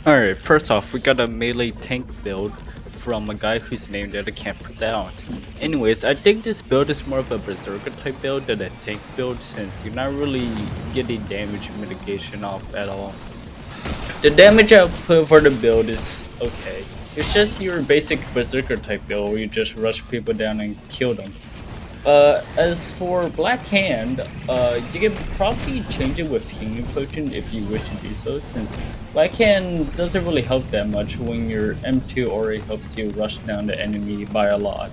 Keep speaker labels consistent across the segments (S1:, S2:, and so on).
S1: Alright, first off, we got a melee tank build from a guy whose name that I can't pronounce. Anyways, I think this build is more of a berserker type build than a tank build since you're not really getting damage mitigation off at all. The damage output for the build is okay. It's just your basic berserker type build where you just rush people down and kill them. As for Black Hand, you can probably change it with Healing Potion if you wish to do so, since Black Hand doesn't really help that much when your M2 already helps you rush down the enemy by a lot.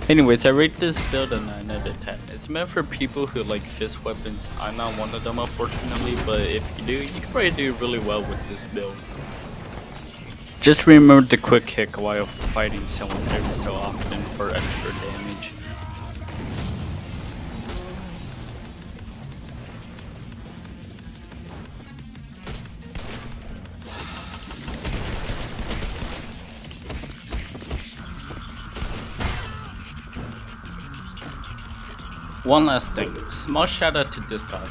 S1: Anyways, I rate this build a 9 out of 10. It's meant for people who like fist weapons. I'm not one of them unfortunately, but if you do, you can probably do really well with this build. Just remember the quick kick while fighting someone every so often for extra damage. One last thing, small shout out to this guy.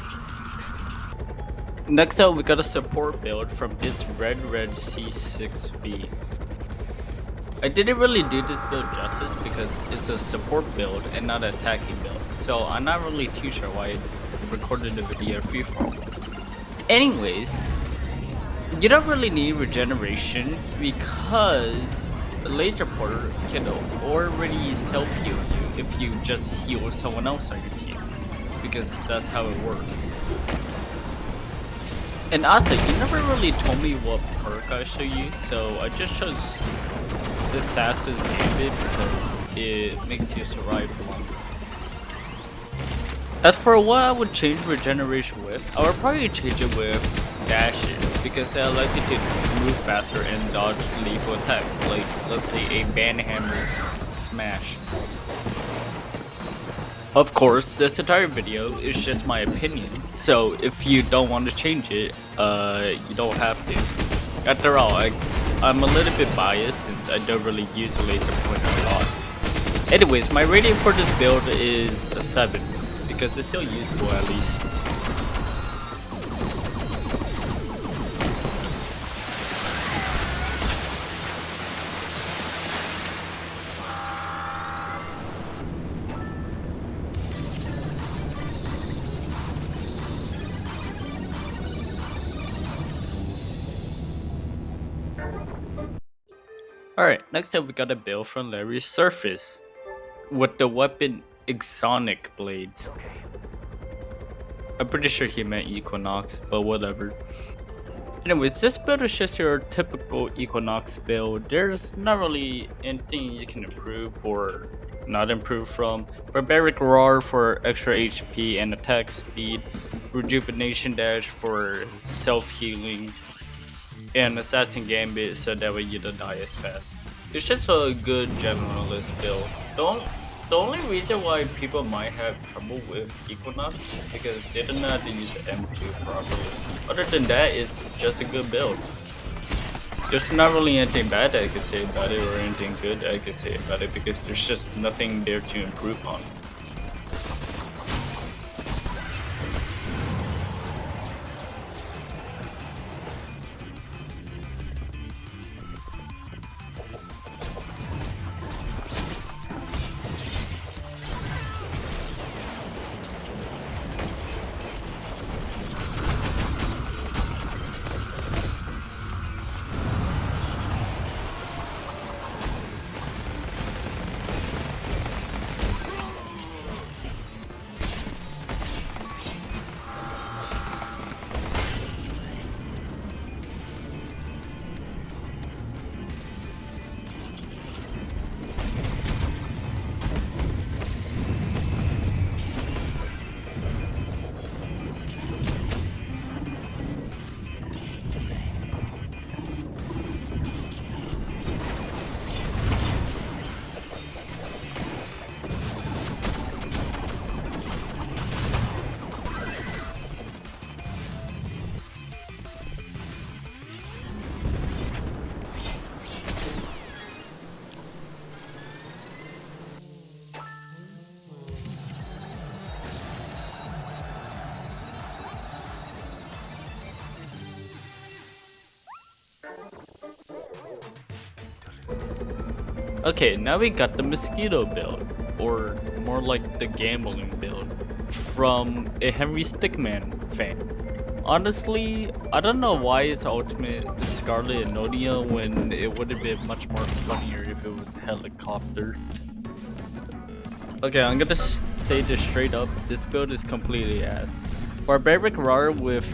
S1: Next up, we got a support build from this Red C6V. I didn't really do this build justice because it's a support build and not an attacking build, so I'm not really too sure why I recorded the video freeform. Anyways, you don't really need regeneration because the laser porter can already self-heal you if you just heal someone else on your team, because that's how it works. And also, you never really told me what perk I should use, so I just chose the Assassin's Gambit because it makes you survive for longer. As for what I would change regeneration with, I would probably change it with dashes because I like it to move faster and dodge lethal attacks, like let's say a banhammer smash. Of course, this entire video is just my opinion, so if you don't want to change it, you don't have to. After all, I'm a little bit biased since I don't really use a laser pointer a lot. Anyways, my rating for this build is a 7, because it's still usable at least. Alright, next up we got a build from Larry's Surface with the weapon EXONIC blades. I'm pretty sure he meant Equinox, but whatever. Anyways, this build is just your typical Equinox build. There's not really anything you can improve or not improve from. Barbaric Roar for extra HP and attack speed, Rejuvenation Dash for self-healing, and Assassin Gambit so that way you don't die as fast. It's just a good generalist build. The only reason why people might have trouble with Equinox is because they don't know how to use the M2 properly. Other than that, it's just a good build. There's not really anything bad that I could say about it or anything good that I could say about it because there's just nothing there to improve on. Okay, now we got the mosquito build, or more like the gambling build, from a Henry Stickman fan. Honestly, I don't know why it's ultimate Scarlet and Nodia when it would have been much more funnier if it was a helicopter. Okay, I'm gonna say this straight up, this build is completely ass. Barbaric Rar with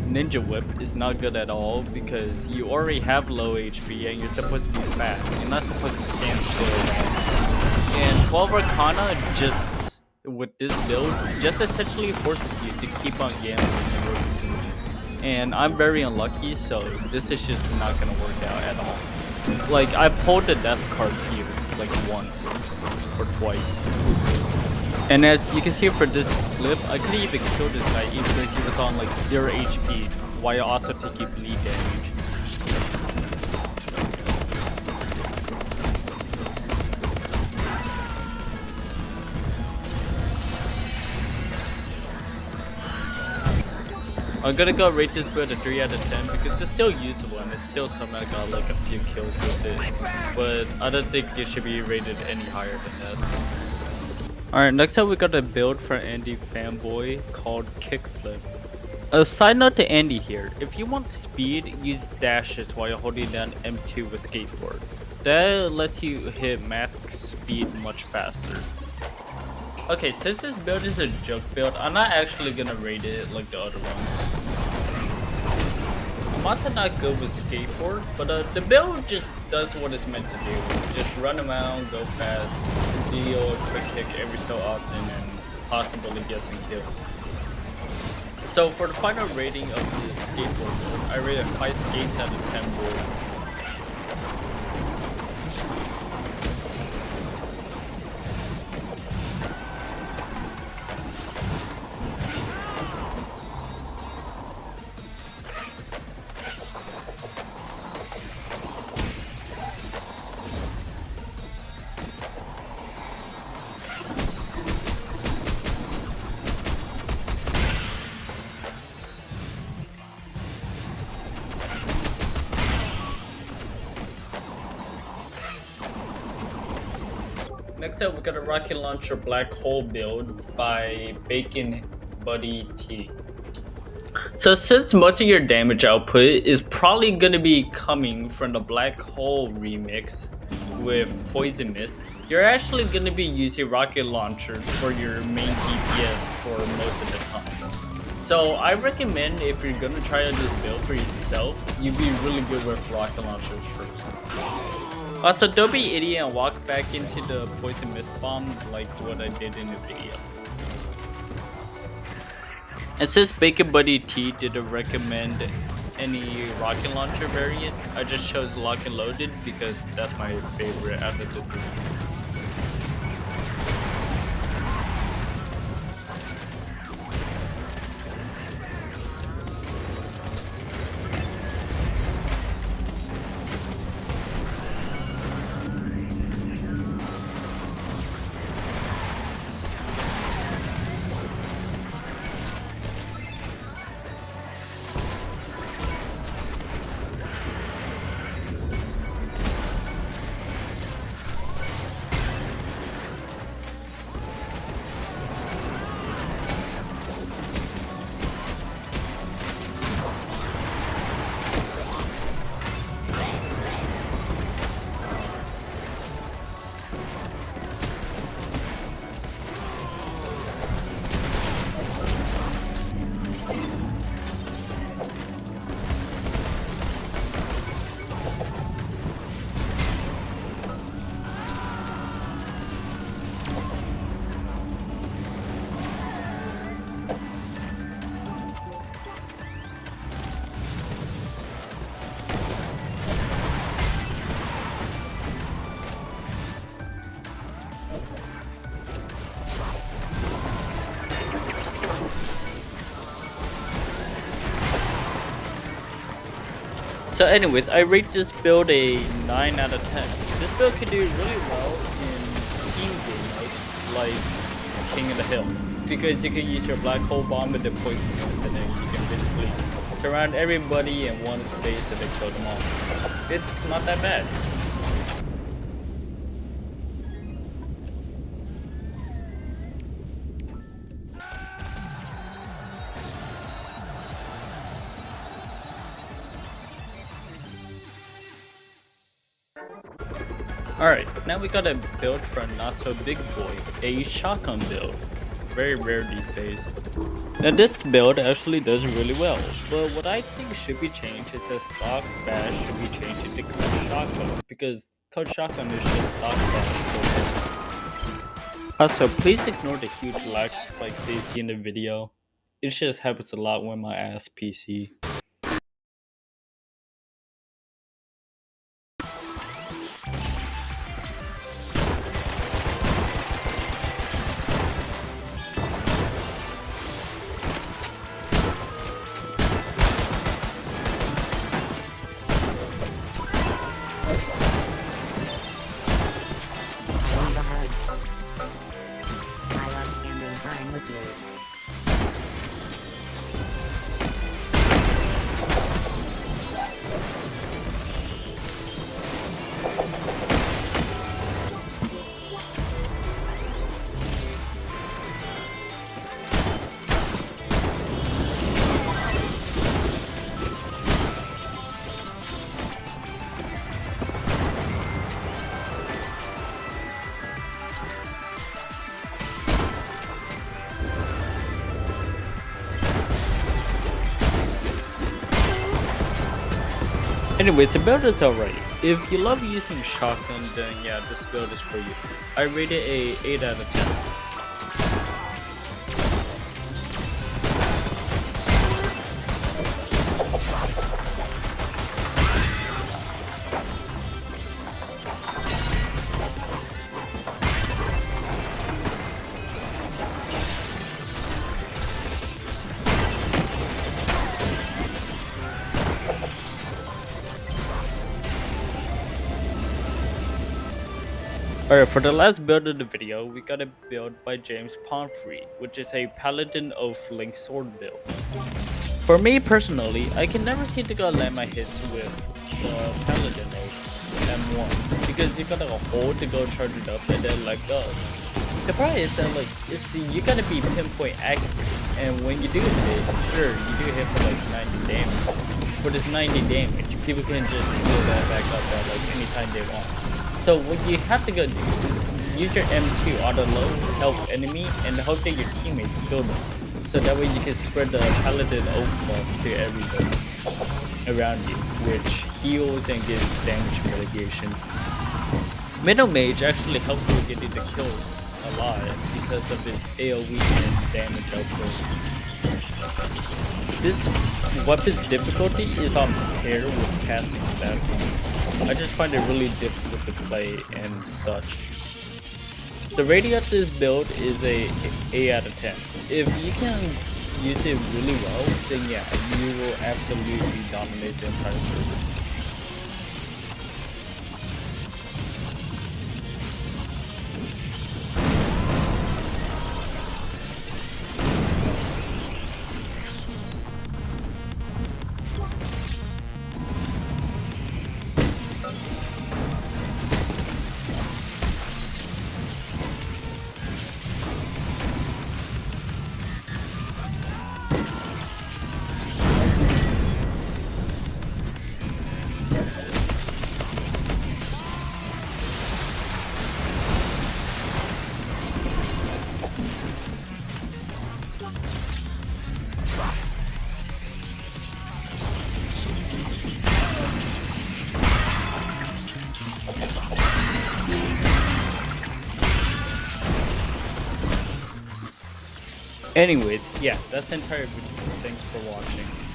S1: Ninja Whip is not good at all because you already have low HP and you're supposed to be fast. You're not supposed to stand still. And 12 Arcana just, with this build, just essentially forces you to keep on gambling. And I'm very unlucky, so this is just not gonna work out at all. Like, I pulled the death card here, like once or twice. And as you can see for this clip, I couldn't even kill this guy even though he was on like 0 HP, while also taking bleed damage. I'm gonna go rate this build a 3 out of 10 because it's still usable and it's still somehow got like a few kills with it. But I don't think it should be rated any higher than that. Alright, next up we got a build for Andy Fanboy called Kickflip. A side note to Andy here, if you want speed, use dashes while you're holding down M2 with skateboard. That lets you hit max speed much faster. Okay, since this build is a joke build, I'm not actually gonna rate it like the other ones. I'm also not good with skateboard, but the build just does what it's meant to do. Just run around, go fast, deal a quick kick every so often, and possibly get some kills. So for the final rating of this skateboard build, I rated 5 skates out of 10 boards. Next up, we got a rocket launcher black hole build by Bacon Buddy T. So since most of your damage output is probably gonna be coming from the black hole remix with Poison Mist, you're actually gonna be using rocket launcher for your main DPS for most of the time. So I recommend if you're gonna try out this build for yourself, you be really good with rocket launchers first. Also, don't be idiot and walk back into the poison mist bomb like what I did in the video. And since Bacon Buddy T didn't recommend any rocket launcher variant, I just chose lock and loaded because that's my favorite out of the three. So anyways, I rate this build a 9 out of 10. This build can do really well in team game mode, like King of the Hill. Because you can use your black hole bomb and the poison mist, and then you can basically surround everybody in one space and then kill them all. It's not that bad. Alright, now we got a build from Not So Big Boy, a shotgun build. Very rare these days. Now this build actually does really well, but what I think should be changed is the stock bash should be changed into cut shotgun, because cut shotgun is just stock bash. Also, please ignore the huge lag spikes they see in the video. It just happens a lot with my ass PC.
S2: I love spending time with you.
S1: Anyways, the build is alright. If you love using shotgun, then yeah, this build is for you. I rate it a 8 out of 10. Alright, for the last build of the video, we got a build by James Pomfrey, which is a Paladin of Link sword build. For me personally, I can never seem to go land my hits with the Paladin of M1, because you gotta hold to go charge it up and then let go. The problem is that you gotta be pinpoint accurate, and when you do hit, sure, you do hit for like 90 damage, but it's 90 damage, people can just heal that back up at like anytime they want. So what you have to go do is use your M2 on the low health enemy and hope that your teammates kill them. So that way you can spread the Paladin oath buff to everybody around you, which heals and gives damage mitigation. Middle Mage actually helps with getting the kill a lot because of its AoE and damage output. This weapon's difficulty is on par with casting staff. I just find it really difficult to play and such. The rating of this build is a 8 out of 10. If you can use it really well, then yeah, you will absolutely dominate the entire server. Anyways, yeah, that's the entire video. Thanks for watching.